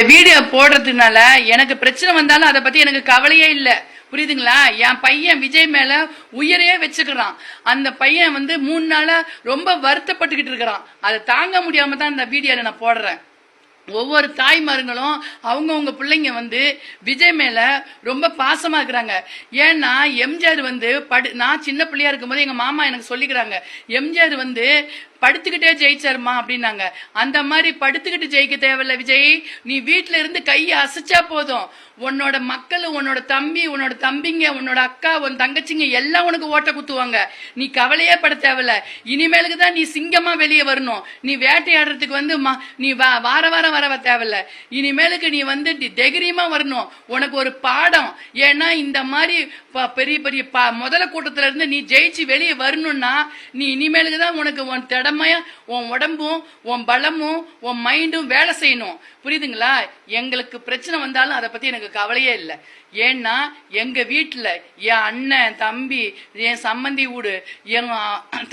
Video போடுறதுனால எனக்கு பிரச்சனை வந்தாலும் அதை பத்தி எனக்கு கவலையே இல்லை. புரியுதுங்களா? என் பையன் விஜய் மேல உயிரையே வச்சுக்கிறான். அந்த பையன் 3 நாளா ரொம்ப வருத்தப்பட்டுக்கிட்டு இருக்கிறான். அதை தாங்க முடியாம தான் இந்த வீடியோல நான் போடுறேன். ஒவ்வொரு தாய்மார்களும் அவங்கவுங்க பிள்ளைங்க விஜய் மேல ரொம்ப பாசமா இருக்கிறாங்க. ஏன்னா எம்ஜிஆர் நான் சின்ன பிள்ளையா இருக்கும்போது எங்க மாமா எனக்கு சொல்லிக்கிறாங்க, எம்ஜிஆர் படுத்துக்கிட்டே ஜெயிச்சாருமா அப்படின்னாங்க. அந்த மாதிரி படுத்துக்கிட்டு ஜெயிக்க தேவையில்ல விஜய். நீ வீட்டுல இருந்து கையை அசைச்சா போதும், உன்னோட மக்கள், உன்னோட தம்பி, உன்னோட தம்பிங்க, உன்னோட அக்கா, உன் தங்கச்சிங்க எல்லாம் உனக்கு ஓட்ட குத்துவாங்க. நீ கவலையே பட தேவையில்ல. இனிமேலுக்கு தான் நீ சிங்கமா வெளியே வரணும். நீ வேட்டையாடுறதுக்கு நீ வார வாரம் வர தேவையில்ல. இனிமேலுக்கு நீ தைரியமா வரணும். உனக்கு ஒரு பாடம். ஏன்னா இந்த மாதிரி பெரிய பெரிய முதல கூட்டத்துல இருந்து நீ ஜெயிச்சு வெளியே வரணும்னா நீ இனிமேலுக்கு தான் உனக்கு உன் திறமையா உன் உடம்பும் உன் பலமும் உன் மைண்டும் வேலை செய்யணும். புரியுதுங்களா? எங்களுக்கு பிரச்சனை வந்தாலும் அதை பத்தி எனக்கு கவலையே இல்லை. ஏன்னா எங்க வீட்டுல என் அண்ணன், தம்பி, என் சம்மந்தி வீடு, என்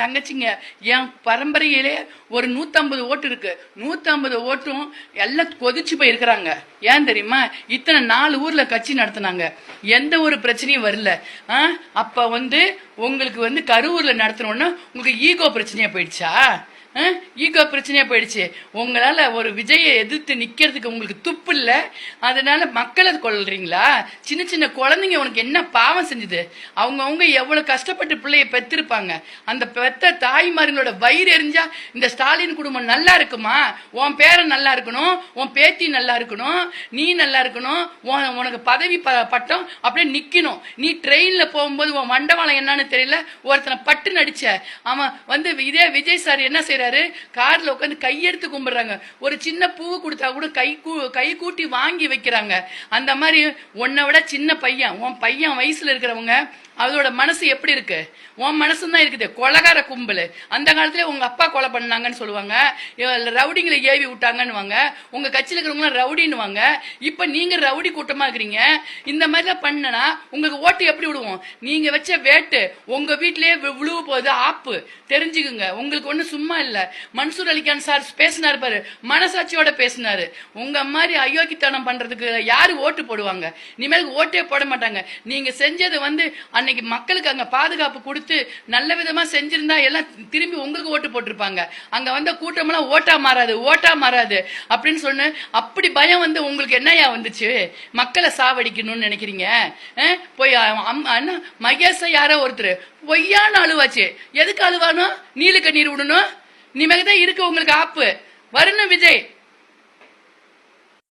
தங்கச்சிங்க, என் பரம்பரையிலே ஒரு 150 ஓட்டு இருக்கு. 150 ஓட்டும் எல்லாம் கொதிச்சு போய் இருக்கிறாங்க. ஏன் தெரியுமா? இத்தனை 4 ஊர்ல கட்சி நடத்தினாங்க, எந்த ஒரு பிரச்சனையும் வரல. அப்ப உங்களுக்கு கரூர்ல நடத்தணும்னா உங்களுக்கு ஈகோ பிரச்சனையா போயிடுச்சா? ஈகோ பிரச்சனையா போயிடுச்சு. உங்களால ஒரு விஜயை எதிர்த்து நிக்கிறதுக்கு உங்களுக்கு துப்பு இல்ல. அதனால மக்களை கொள்றீங்களா? சின்ன சின்ன குழந்தைங்க உனக்கு என்ன பாவம் செஞ்சது? அவங்க எவ்வளவு கஷ்டப்பட்டு பிள்ளைய பெத்திருப்பாங்க. அந்த பெத்த தாய்மார்களோட வயிறு எரிஞ்சா இந்த ஸ்டாலின் குடும்பம் நல்லா இருக்குமா? உன் பேரன் நல்லா இருக்கணும், உன் பேத்தி நல்லா இருக்கணும், நீ நல்லா இருக்கணும், உனக்கு பதவி பட்டம் அப்படியே நிக்கணும். நீ ட்ரெயின்ல போகும்போது உன் மண்டவாளம் என்னன்னு தெரியல, ஒருத்தனை பட்டு நடிச்ச அவன் இதே விஜய் சார் என்ன செய்யற, கார்ல உட்காந்து கையெடுத்து கும்பிடுறாங்க. ஒரு சின்ன பூ கொடுத்தா கூட கை கூட்டி வாங்கி வைக்கிறாங்க. அந்த மாதிரி உன்னை விட சின்ன பையன், உன் பையன் வயசுல இருக்கிறவங்க அதோட மனசு எப்படி இருக்கு? உன் மனசுதான் இருக்குது. கொலகார கும்பல். அந்த காலத்துல உங்க அப்பா கொலை பண்ணாங்கன்னு சொல்லுவாங்க, ரவுடிங்களை ஏவி விட்டாங்கன்னு. உங்க கட்சியில இருக்கிறவங்க ரவுடின்னு. இப்ப நீங்க ரவுடி கூட்டமா இருக்கிறீங்க. இந்த மாதிரிலாம் பண்ணனா உங்களுக்கு ஓட்டு எப்படி விடுவோம்? நீங்க வச்ச வேட்டு உங்க வீட்லயே விழுவு போகுது. ஆப்பு தெரிஞ்சுக்குங்க. உங்களுக்கு ஒண்ணு சும்மா இல்ல. மன்சூர் அலிகான் சார் பேசினாரு பாரு, மனசாட்சியோட பேசினாரு. உங்க மாதிரி அயோக்கித்தனம் பண்றதுக்கு யாரு ஓட்டு போடுவாங்க? இனிமேல் ஓட்டே போட மாட்டாங்க. நீங்க செஞ்சது அன்னைக்கு மக்களுக்கு அங்க பாதுகாப்பு கொடுத்து நல்ல விதமா செஞ்சிருந்தா எல்லாம் திரும்பி உங்களுக்கு ஓட்டு போட்டிருப்பாங்க. அங்க கூட்டமெல்லாம் ஓட்டா மாறாது அப்படின்னு சொன்ன அப்படி பயம் உங்களுக்கு என்னையா வந்துச்சு? மக்களை சாவடிக்கணும்னு நினைக்கிறீங்க? போய் மகேஷ யாரோ ஒருத்தர் பொய்யான அழுவாச்சு. எதுக்கு அழுவானோ? நீலு கண்ணீர் விடணும். நிமகதான் இருக்கு உங்களுக்கு ஆப்பு. வரணும் விஜய்.